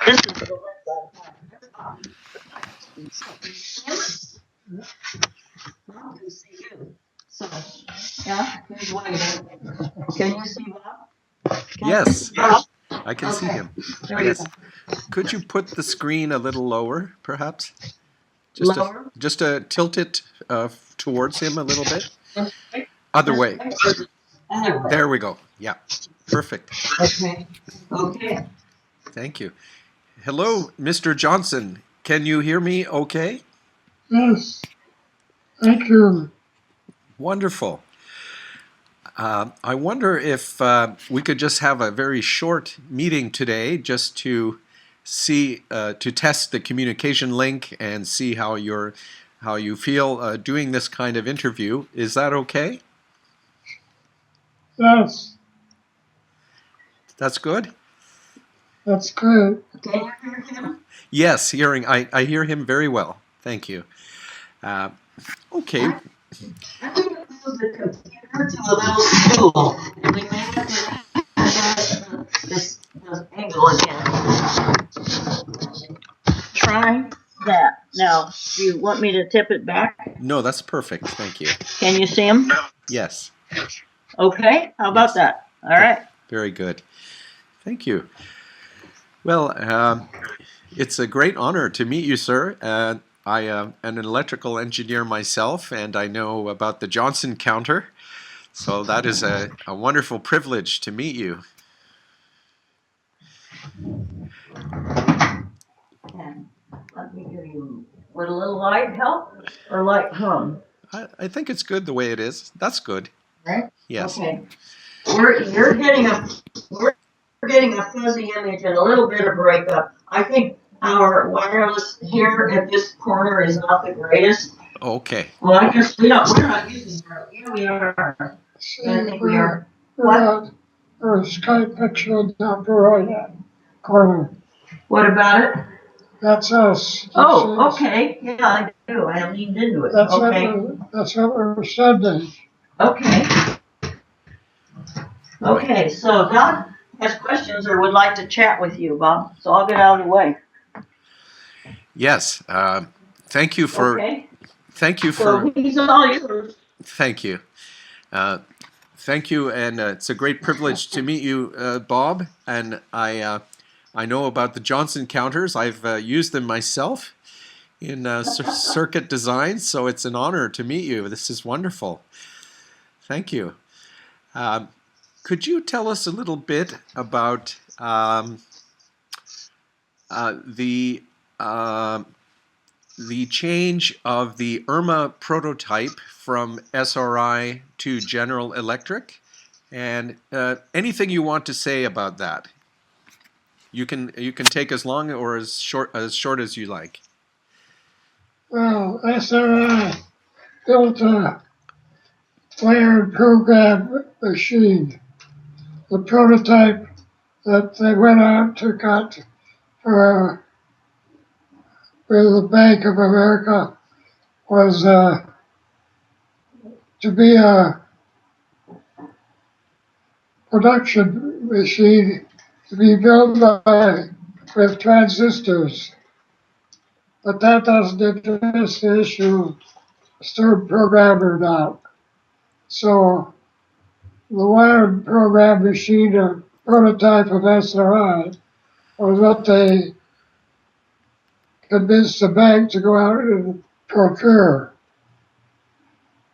This is the Bob can see you. So, yeah, here's waving. Can you see Bob? Yes, Bob? I can see Okay, him. there you go. Yes. Could you put the screen a little lower, perhaps? Just to Lower. just to tilt it towards him a little bit. This way. Other This way. way. Other way. There we go. Yeah. Perfect. Okay. Okay. Thank you. Hello, Mr. Johnson. Can you hear me okay? Yes, thank you. Wonderful. I wonder if we could just have a very short meeting today just to see, to test the communication link and see how you feel doing this kind of interview. Is that okay? Yes, That's good? that's good. Can you hear him? Yes, I hear him very well. Thank you. Uh, okay. I'm going to move the computer to a little stool, and we may have to this angle again. Try that. Now, do you want me to tip it back? No, that's perfect. Thank you. Can you see him? Yes. Okay, how about Yes. that? All right. Very good. Thank you. Well, it's a great honor to meet you, sir. I am an electrical engineer myself, and I know about the Johnson counter. So that is a wonderful privilege to meet you. And let me give you, would a little light help or light hum? I think it's good the way it is. That's good. Right? Yes. Okay. We're getting a fuzzy image and a little bit of breakup. I think our wireless here at this corner is not the greatest. Okay. Well, I guess we're not using our, yeah, we are. See, I think we are. we're or a Skype picture down the right corner. What about it? That's us. Oh, okay. Yeah, I do. I leaned into it. That's Okay. that's what we're sending. Okay. Okay, so Doc has questions or would like to chat with you, Bob. So I'll get out of the way. Yes. Thank you for. Okay. Thank you So for. he's all yours. Thank you. Thank you, and it's a great privilege to meet you, Bob. And I know about the Johnson counters. I've used them myself in circuit design, so it's an honor to meet you. This is wonderful. Thank you. Could you tell us a little bit about the change of the IRMA prototype from SRI to General Electric, and anything you want to say about that? You can take as long or as short as you like. Well, SRI built a layered program machine. The prototype that they went out to cut for with the Bank of America was to be a production machine to be built with transistors. But that doesn't address the issue stored programmed or not. So the wired program machine, a prototype of SRI, was what they convinced the bank to go out and procure.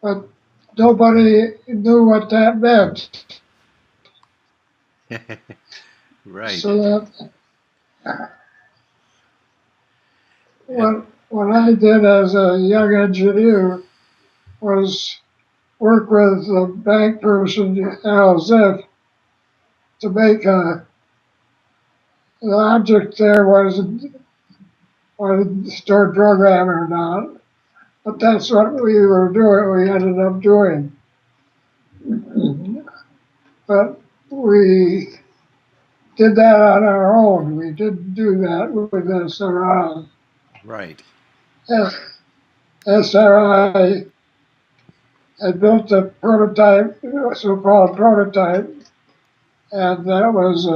But nobody knew what that meant. Right. So that what I did as a young engineer was work with the bank person, Al Ziff, to make the object there wasn't stored program or not. But that's what we were doing, we ended up doing. But we did that on our own. We didn't do that with SRI. Right. SRI had built a prototype, so-called prototype, and that was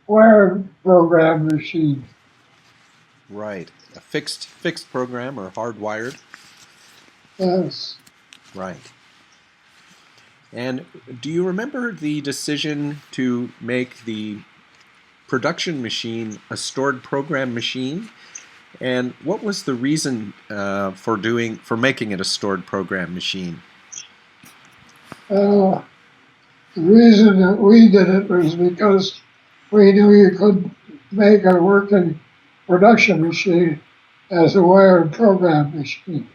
wired program machine. Right. A fixed program or hardwired. Yes. Right. And do you remember the decision to make the production machine a stored program machine? And what was the reason for making it a stored program machine? The reason that we did it was because we knew you could make a working production machine as a wired program machine.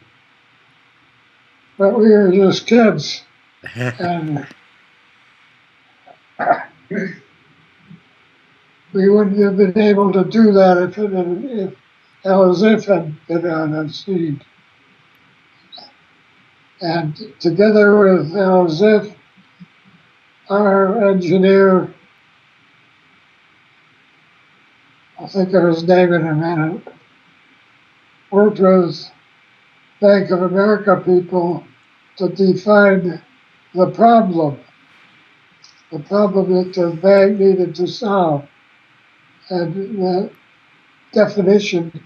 But we were just kids, and we wouldn't have been able to do that if LZIF had been on the scene. And together with LZIF, our engineer, I'll think of his name in a minute, worked with Bank of America people to define the problem that the bank needed to solve. And the definition,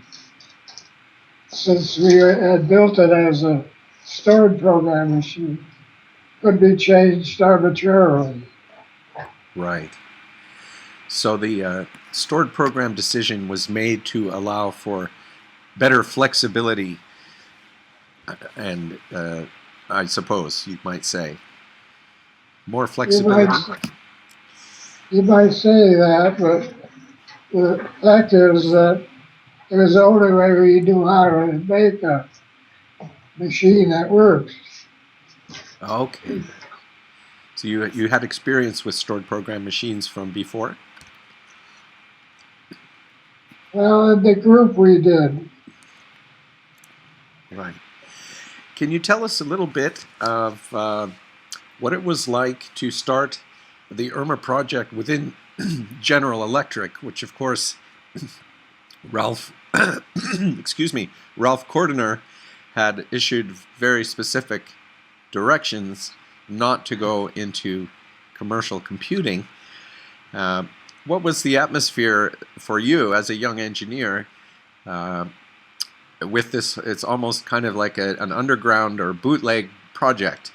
since we had built it as a stored program machine, could be changed arbitrarily. Right. So the stored program decision was made to allow for better flexibility, and I suppose you might say more flexibility. You might say that, but the fact is that it was the only way we knew how to make a machine that works. Okay. So you had experience with stored program machines from before? Well, in the group we did. Right. Can you tell us a little bit of what it was like to start the IRMA project within General Electric, which of course Ralph, excuse me, Ralph Kortner had issued very specific directions not to go into commercial computing. What was the atmosphere for you as a young engineer with this? It's almost kind of like an underground or bootleg project.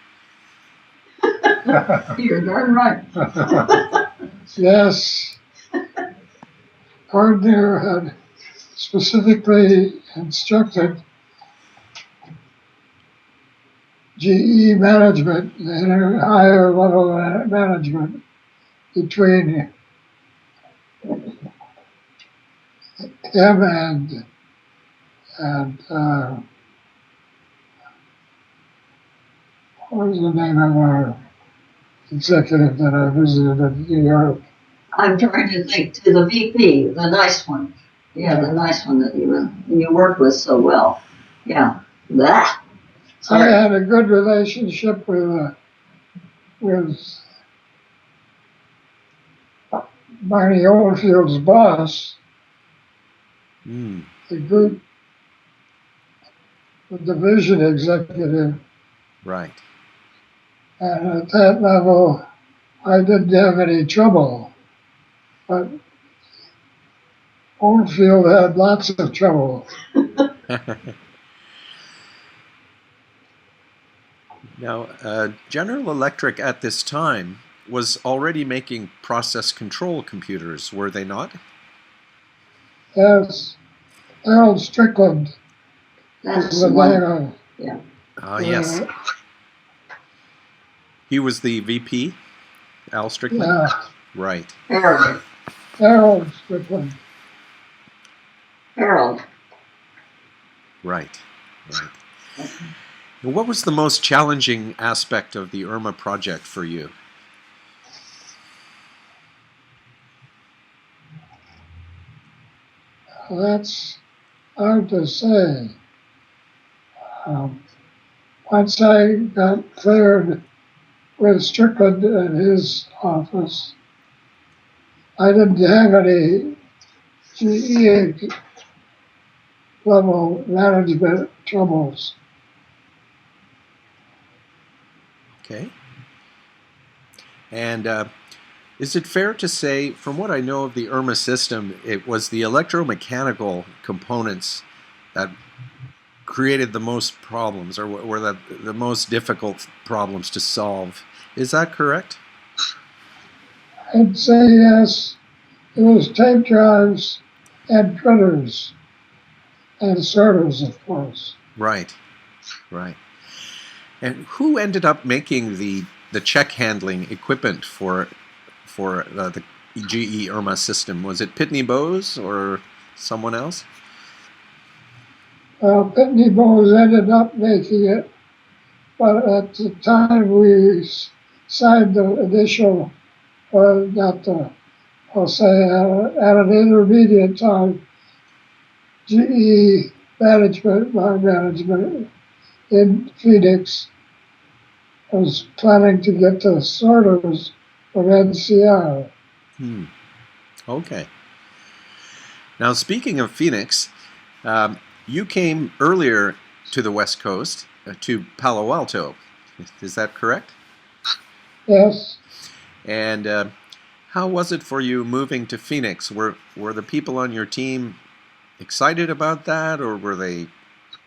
You're darn right. Yes, Gardner had specifically instructed GE management and higher level management between him and what was the name of our executive that I visited in New York? I'm trying to think, to the VP, the nice one. Yeah, the nice one that you worked with so well. Yeah. Blah. I had a good relationship with Barney Oldfield's boss, the group, the division executive. Right. And at that level, I didn't have any trouble. But Oldfield had lots of trouble. Now, General Electric at this time was already making process control computers, were they not? Yes, Harold Strickland was the name Yeah. Yes. He was the VP, Al Strickland? Yeah. Right. Harold Strickland. Harold. Right. And what was the most challenging aspect of the IRMA project for you? That's hard to say. Once I got cleared with Strickland in his office, I didn't have any GE level management troubles. Okay. And Is it fair to say, from what I know of the IRMA system, it was the electromechanical components that created the most problems, or were the most difficult problems to solve? Is that correct? I'd say yes. It was tape drives and printers and servers, of course. Right, right. And who ended up making the check handling equipment for the GE IRMA system? Was it Pitney Bowes or someone else? Pitney Bowes ended up making it, but at the time we signed the initial, not the, I'll say at an intermediate time, GE management, my management in Phoenix was planning to get the sorters from NCR. Okay. Now, speaking of Phoenix, you came earlier to the West Coast, to Palo Alto. Is that correct? Yes. And how was it for you moving to Phoenix? Were the people on your team excited about that, or were they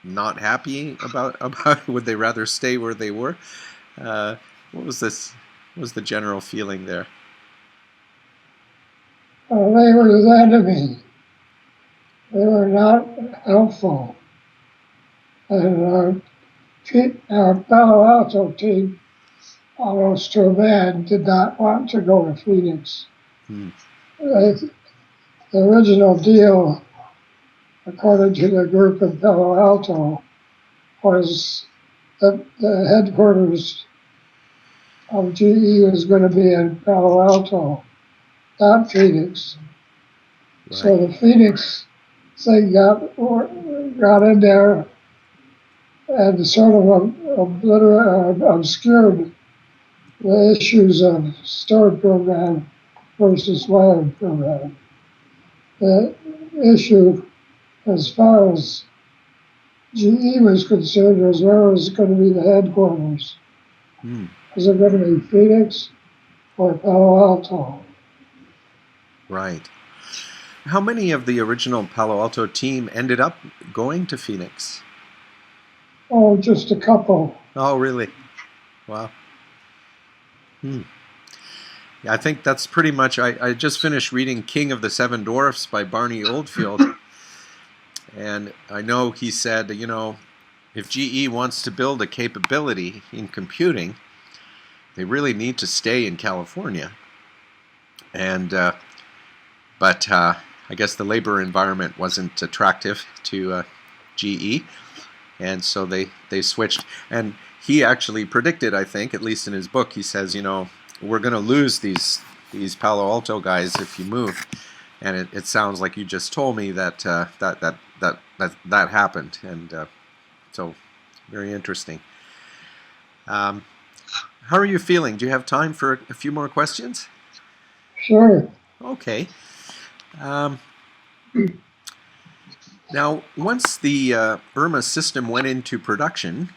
not happy about would they rather stay where they were? What was this? What was the general feeling there? They were the enemy. They were not helpful. And our Palo Alto team, almost to a man, did not want to go to Phoenix. The original deal, according to the group in Palo Alto, was that the headquarters of GE was going to be in Palo Alto, not Phoenix. Right. So the Phoenix thing got in there and sort of obscured the issues of stored program versus wired program. The issue, as far as GE was concerned, was where was going to be the headquarters. Was it going to be Phoenix or Palo Alto? Right. How many of the original Palo Alto team ended up going to Phoenix? Oh, just a couple. Oh, really? Wow. Yeah, I think that's pretty much. I just finished reading King of the Seven Dwarfs by Barney Oldfield. And I know he said, if GE wants to build a capability in computing, they really need to stay in California. And but I guess the labor environment wasn't attractive to GE, and so they switched. And he actually predicted, I think, at least in his book, he says, we're going to lose these Palo Alto guys if you move. And it sounds like you just told me that that happened, and so very interesting. How are you feeling? Do you have time for a few more questions? Sure. Okay. Now, once the IRMA system went into production,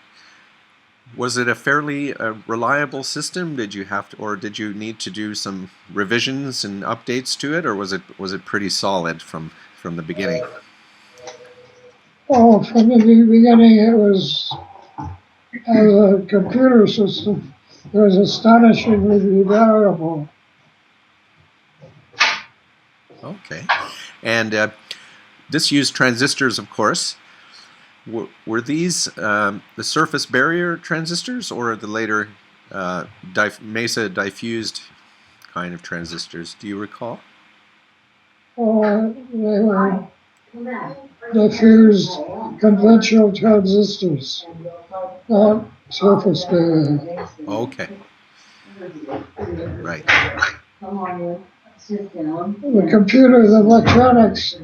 was it a fairly reliable system? Did you need to do some revisions and updates to it, or was it pretty solid from the beginning? Oh, from the beginning, it was, as a computer system, it was astonishingly reliable. Okay. And this used transistors, of course. Were these the surface barrier transistors, or the later Mesa diffused kind of transistors? Do you recall? Oh, they were diffused conventional transistors, not surface barrier. Okay. Right. The computer, the electronics,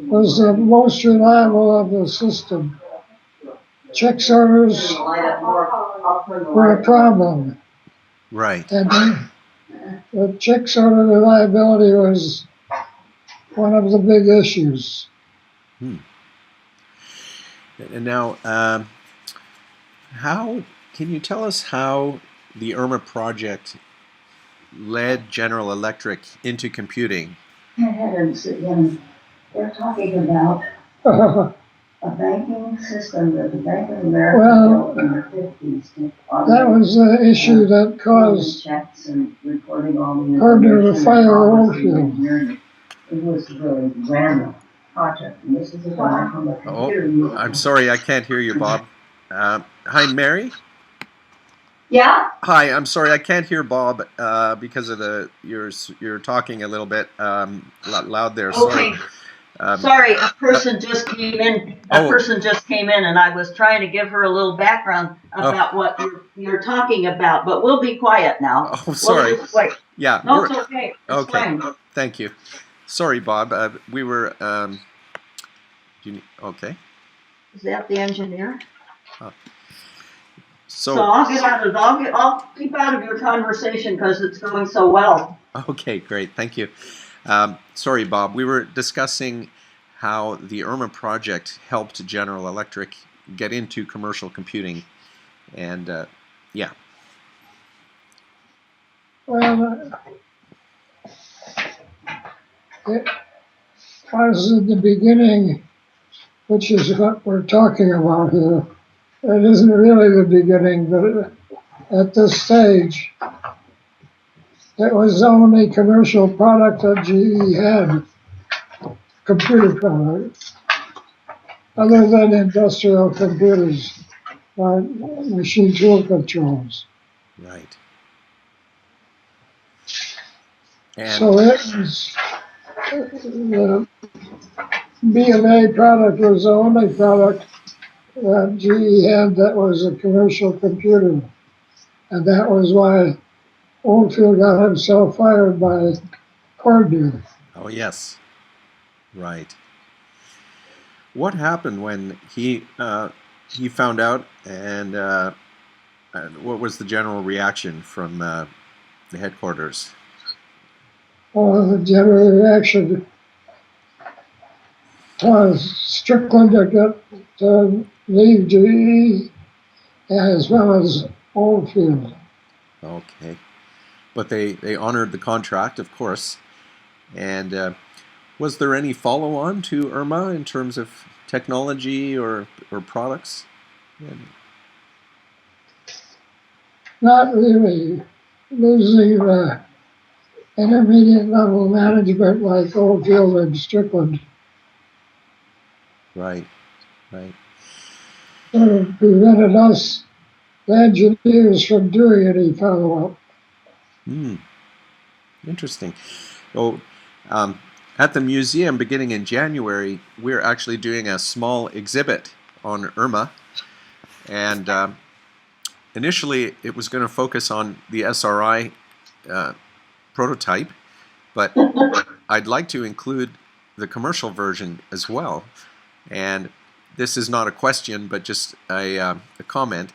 was the most reliable of the system. Check sorters were a problem. Right. And the check sorter reliability was one of the big issues. And now, how can you tell us how the IRMA project led General Electric into computing? Heavens, again, they're talking about a banking system that the Bank of America Well, built in the 50s to that was the issue that caused checks and recording all the Gardner to information. fire and obviously Oldfield. engineering it. It was really random project, and this is a guy from the computer. I'm sorry, I can't hear you, Bob. Hi, Mary. Yeah? Hi, I'm sorry, I can't hear Bob because of you're talking a little bit loud there. Sorry. Okay. Sorry, a person just came in. A person just came in, and I was trying to give her a little background about what you're talking about. But we'll be quiet now. Oh, sorry. We'll just wait. Yeah. No, it's okay. It's okay. fine. Thank you. Sorry, Bob. We were. Okay. Is that the engineer? So I'll get out of. I'll keep out of your conversation because it's going so well. Okay, great. Thank you. Sorry, Bob. We were discussing how the IRMA project helped General Electric get into commercial computing, and yeah. Well, it was in the beginning, which is what we're talking about here. It isn't really the beginning, but at this stage, it was the only commercial product that GE had, computer product, other than industrial computers, like machine tool controls. Right. And So it was, the BMA product was the only product that GE had that was a commercial computer. And that was why Oldfield got himself fired by Cordner. oh yes, right. What happened when he found out, and what was the general reaction from the headquarters? The general reaction was Strickland to leave GE as well as Oldfield. Okay, but they honored the contract, of course. And was there any follow-on to IRMA in terms of technology or products? And Not really. Losing intermediate level management like Oldfield and Strickland right, right. sort of prevented us, the engineers, from doing any follow-up. Interesting. Oh, at the museum, beginning in January, we're actually doing a small exhibit on IRMA, and initially it was going to focus on the SRI prototype, but I'd like to include the commercial version as well. And this is not a question, but just a comment.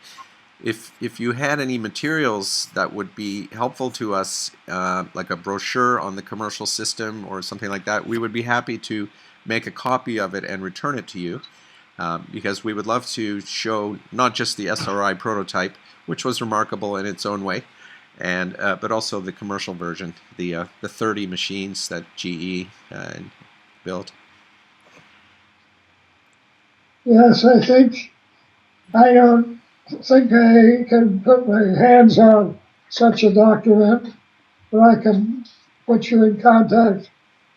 If you had any materials that would be helpful to us, like a brochure on the commercial system or something like that, we would be happy to make a copy of it and return it to you, because we would love to show not just the SRI prototype, which was remarkable in its own way, and but also the commercial version, the 30 machines that GE built. Yes, I don't think I can put my hands on such a document, but I can put you in contact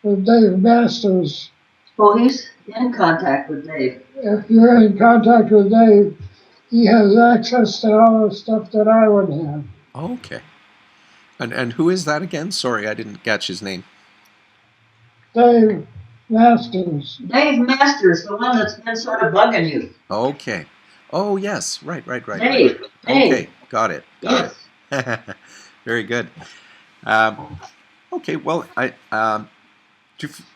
with Dave Masters. Well, he's in contact with Dave. If you're in contact with Dave, he has access to all the stuff that I would have. Okay. And who is that again? Sorry, I didn't catch his name. Dave Masters. Dave Masters, the one that's been sort of bugging you. Okay. Oh yes, right. Dave. Right. Okay, got it. Yes. Very good. Okay, well,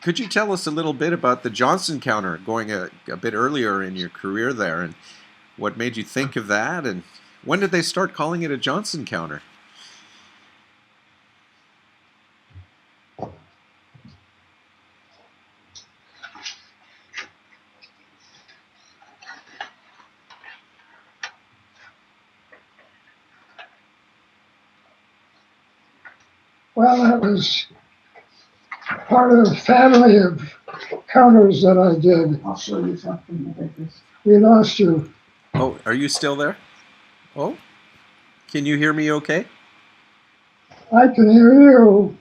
could you tell us a little bit about the Johnson counter, going a bit earlier in your career there, and what made you think of that, and when did they start calling it a Johnson counter? Well, that was part of the family of counters that I did. I'll show you something that is. We lost you. Oh, are you still there? Oh, can you hear me okay? I can hear you.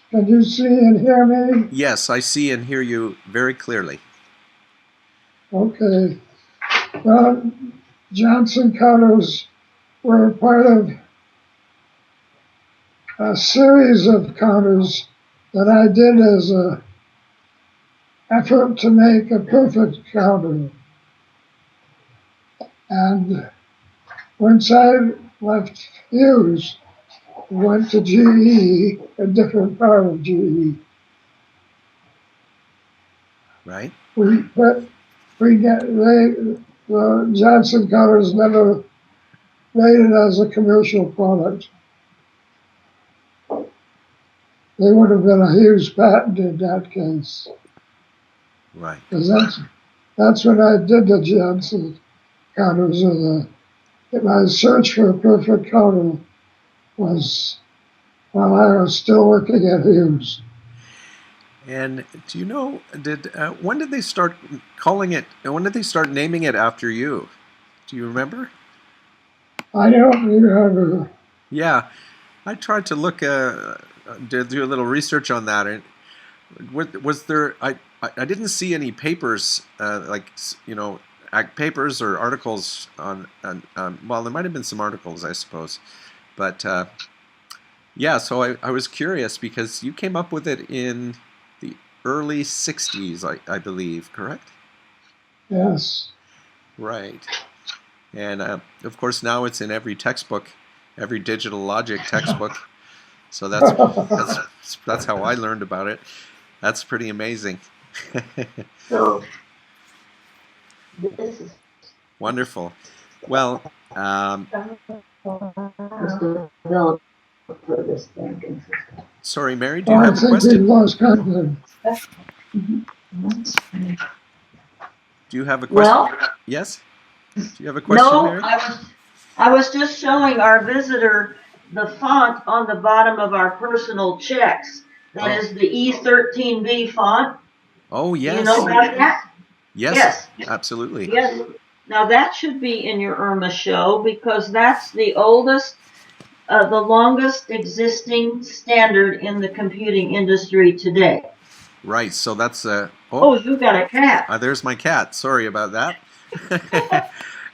Can you see and hear me? Yes, I see and hear you very clearly. Okay. Well, Johnson counters were part of a series of counters that I did as a effort to make a perfect counter. And once I left Hughes, went to GE, a different part of GE. Right? The Johnson counters never made it as a commercial product. They would have been a huge patent in that case. Right. Because that's when I did the Johnson counters. My search for a perfect counter was while I was still working at Hughes. And do you know, when did they start calling it, when did they start naming it after you? Do you remember? I don't remember. Yeah, I tried to look, to do a little research on that. And was there, I didn't see any papers, papers or articles on well, there might have been some articles, I suppose. But yeah, so I was curious because you came up with it in the early 60s, I believe, correct? Yes. Right. And of course now it's in every textbook, every digital logic textbook. So that's how I learned about it. That's pretty amazing. So, this is Wonderful. Well, developed for this banking system. sorry, Mary, do you have a I think we question? lost contact. Do you have a question? Well, Yes? Do you have a question, no, Mary? I was just showing our visitor the font on the bottom of our personal checks. That is the E13B font. Oh, Do you yes. know about that? Yes, absolutely. Yes. Now that should be in your Irma show because that's the oldest, the longest existing standard in the computing industry today. Right, so that's Oh, you got a cat. there's my cat. Sorry about that.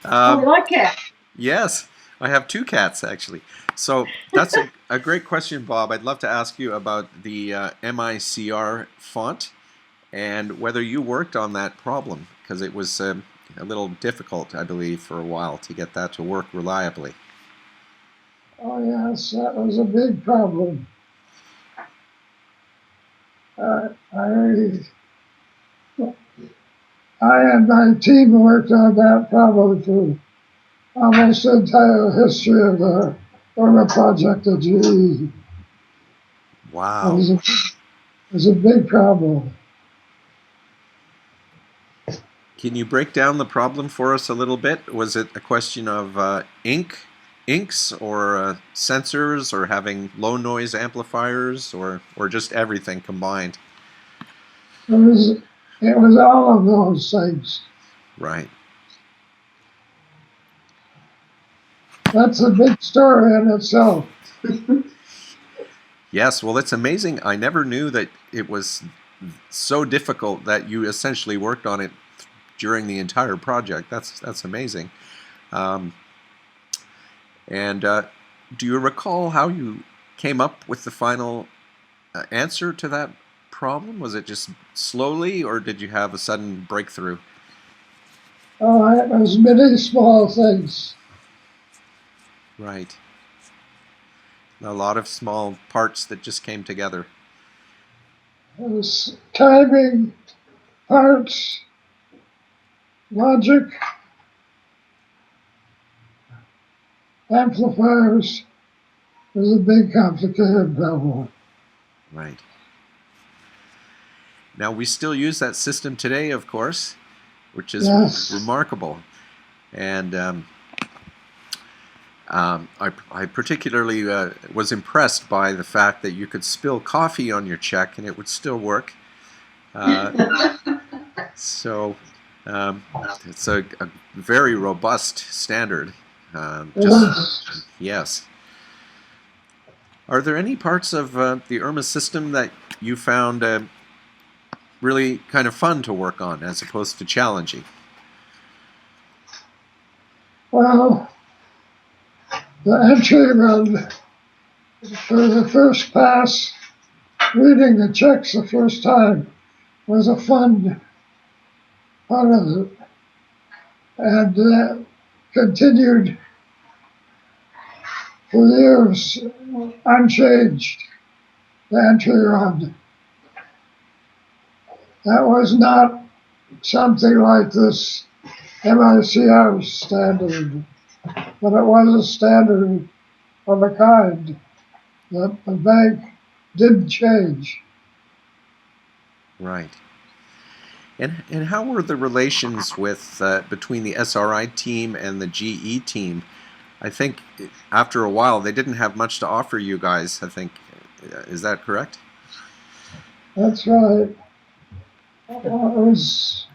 Oh, what cat? Yes, I have two cats actually. So that's a great question, Bob. I'd love to ask you about the MICR font and whether you worked on that problem because it was a little difficult, I believe, for a while to get that to work reliably. Oh, yes, that was a big problem. I and my team worked on that problem for almost the entire history of the Irma project at GE. Wow. It was a big problem. Can you break down the problem for us a little bit? Was it a question of inks or sensors or having low noise amplifiers or just everything combined? It was all of those things. Right. That's a big story in itself. Yes, well, it's amazing. I never knew that it was so difficult that you essentially worked on it during the entire project. That's amazing. And do you recall how you came up with the final answer to that problem? Was it just slowly, or did you have a sudden breakthrough? Oh, it was many small things. Right. A lot of small parts that just came together. It was timing, parts, logic, amplifiers. It was a big, complicated problem. Right. Now, we still use that system today, of course, which is Yes. remarkable. And I particularly was impressed by the fact that you could spill coffee on your check and it would still work. So it's a very robust standard. Yes. Are there any parts of the IRMA system that you found really kind of fun to work on as opposed to challenging? Well, the entry run for the first pass, reading the checks the first time was a fun part of it, and that continued for years unchanged. The entry run. That was not something like this MICR standard, but it was a standard of a kind that the bank didn't change. Right. And how were the relations with between the SRI team and the GE team? I think after a while they didn't have much to offer you guys. I think, is that correct? That's right. It was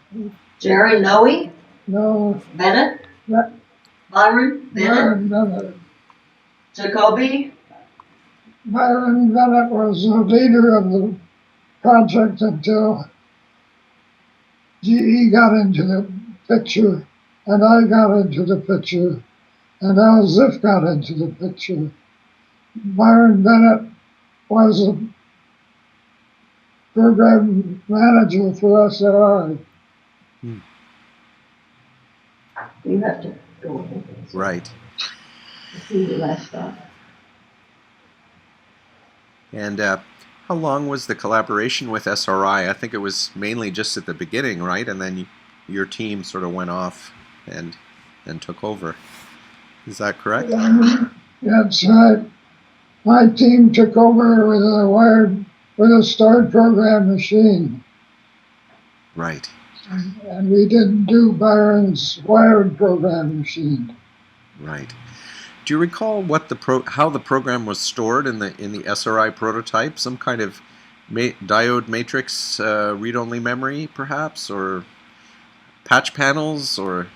Jerry Noe, no Bennett, that Byron Bennett, Byron Bennett. Jacoby. Byron Bennett was the leader of the project until GE got into the picture, and I got into the picture, and Al Ziff got into the picture. Byron Bennett was a program manager for SRI. You have to go ahead. Right. See the last stop. And how long was the collaboration with SRI? I think it was mainly just at the beginning, right? And then your team sort of went off and took over. Is that correct? That's right. My team took over with a stored program machine. Right. And we didn't do Byron's wired program machine. Right. Do you recall what how the program was stored in the SRI prototype? Some kind of diode matrix read-only memory, perhaps, or patch panels, or?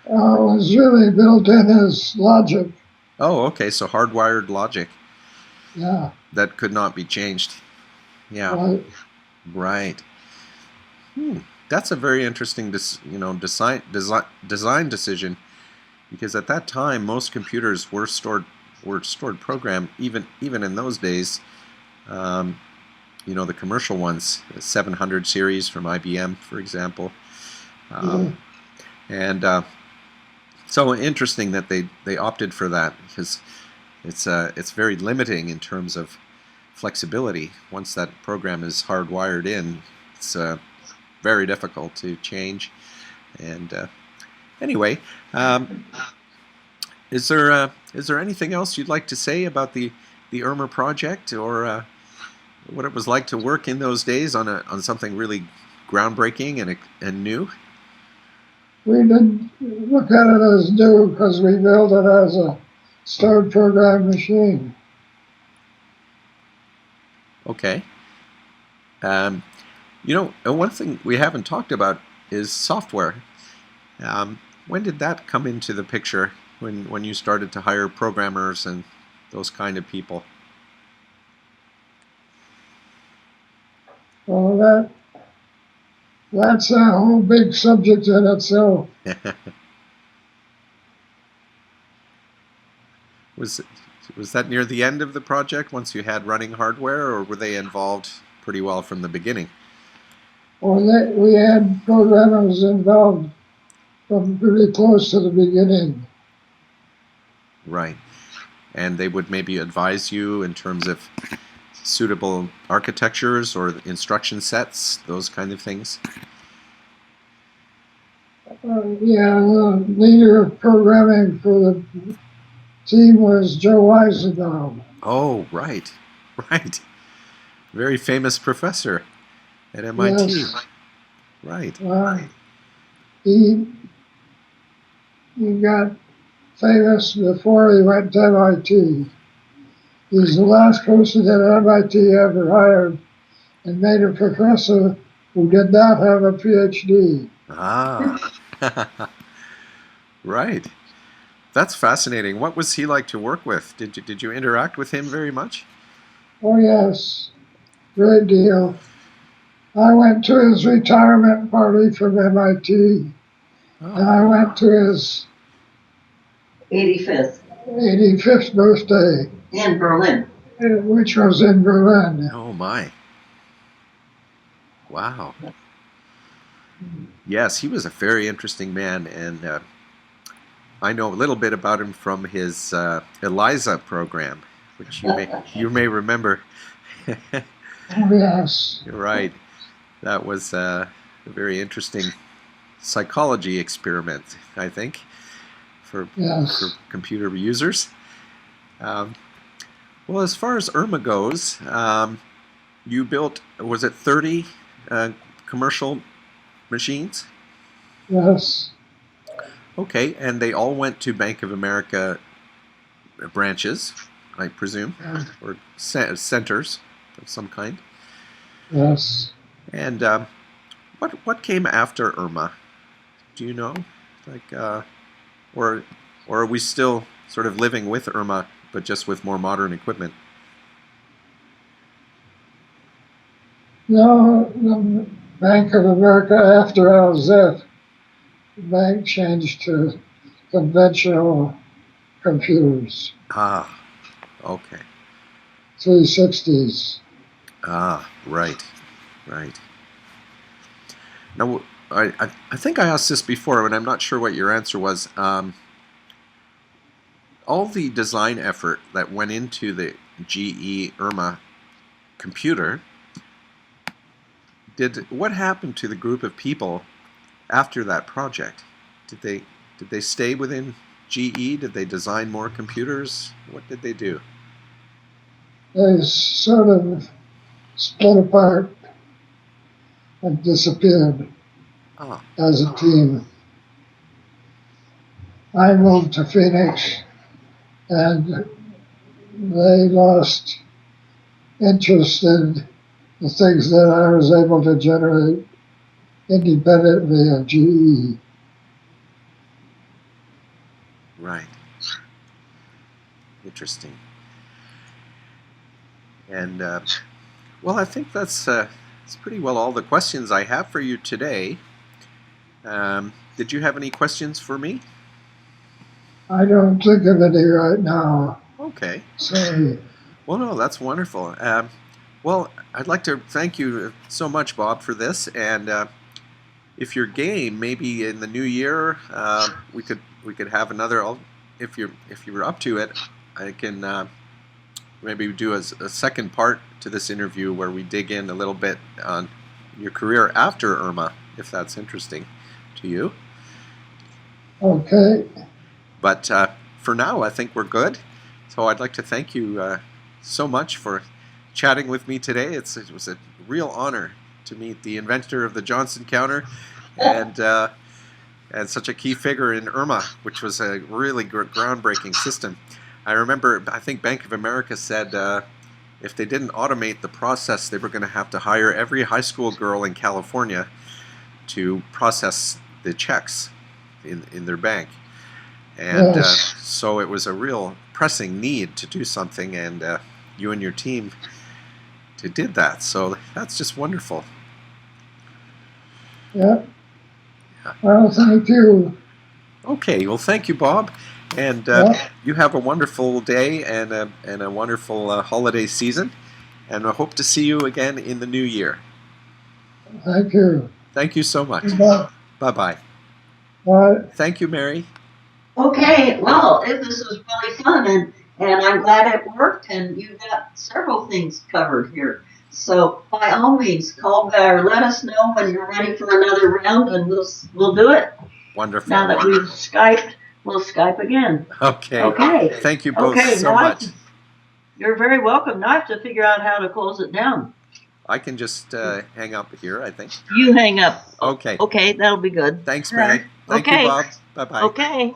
It was really built in as logic. Oh, okay. So hardwired logic. Yeah. That could not be changed. Yeah. Right. That's a very interesting, design decision, because at that time most computers were stored program. Even in those days, the commercial ones, the 700 series from IBM, for example, and so interesting that they opted for that, because it's very limiting in terms of flexibility. Once that program is hardwired in, it's very difficult to change. And anyway, is there anything else you'd like to say about the IRMA project, or what it was like to work in those days on something really groundbreaking and new? We didn't look at it as new because we built it as a stored program machine. Okay. One thing we haven't talked about is software. When did that come into the picture, when you started to hire programmers and those kind of people? Well, that's a whole big subject in itself. Was that near the end of the project, once you had running hardware, or were they involved pretty well from the beginning? Well, we had programmers involved from pretty close to the beginning. Right. And they would maybe advise you in terms of suitable architectures or instruction sets, those kind of things? The leader of programming for the team was Joe Weisenbaum. Oh, right. Very famous professor at MIT. Yes. Right. He got famous before he went to MIT. He's the last person that MIT ever hired and made a professor who did not have a PhD. Ah, right. That's fascinating. What was he like to work with? Did you interact with him very much? Oh, yes, great deal. I went to his retirement party from MIT, and Oh, I went to his 85th 85th birthday, in Berlin. which was in Berlin. oh my. Wow. Yes, he was a very interesting man, and I know a little bit about him from his ELIZA program, which you may remember. Oh, yes, You're right. That was a very interesting psychology experiment, I think, for yes. computer users. Um, well, as far as Irma goes, you built, was it 30 commercial machines? Yes, Okay, and they all went to Bank of America branches, I presume, or centers of some kind. yes. And what came after Irma? Do you know? Like, or are we still sort of living with Irma, but just with more modern equipment? No, the Bank of America, after I was there, the bank changed to conventional computers, Ah, okay. 360s. Ah, right, right. Now, I think I asked this before, and I'm not sure what your answer was. All the design effort that went into the GE Irma computer, what happened to the group of people after that project? Did they stay within GE? Did they design more computers? What did they do? They sort of split apart and disappeared Ah, as a team. I moved to Phoenix, and they lost interest in the things that I was able to generate independently of GE. right. Interesting. And well, I think that's pretty well all the questions I have for you today. Did you have any questions for me? I don't think of any right now. Okay. Sorry. Well, no, that's wonderful. Well, I'd like to thank you so much, Bob, for this. And if you're game, maybe in the new year, we could have another. If you're up to it, I can maybe do a second part to this interview where we dig in a little bit on your career after Irma, if that's interesting to you. Okay. But for now, I think we're good. So I'd like to thank you so much for chatting with me today. It was a real honor to meet the inventor of the Johnson counter and such a key figure in Irma, which was a really groundbreaking system. I remember, I think Bank of America said if they didn't automate the process, they were going to have to hire every high school girl in California to process the checks in their bank. And Yes. so it was a real pressing need to do something, and you and your team did that. So that's just wonderful. Yeah. Yeah. Well, thank you. Okay, well, thank you, Bob. And Yeah. you have a wonderful day and a wonderful holiday season. And I hope to see you again in the new year. Thank you. Thank you so much. Bye. Bye-bye. Bye. Thank you, Mary. Okay, well, this was really fun, and I'm glad it worked, and you got several things covered here. So by all means, call back or let us know when you're ready for another round, and we'll do it. Wonderful. Now that we've Skyped, we'll Skype again. Okay. Okay. Thank you both Okay, so now much. You're very welcome. Now I have to figure out how to close it down. I can just hang up here, I think. You hang up. Okay. Okay, that'll be good. Thanks, Mary. Thank Okay. you, Bob. Bye-bye. Okay.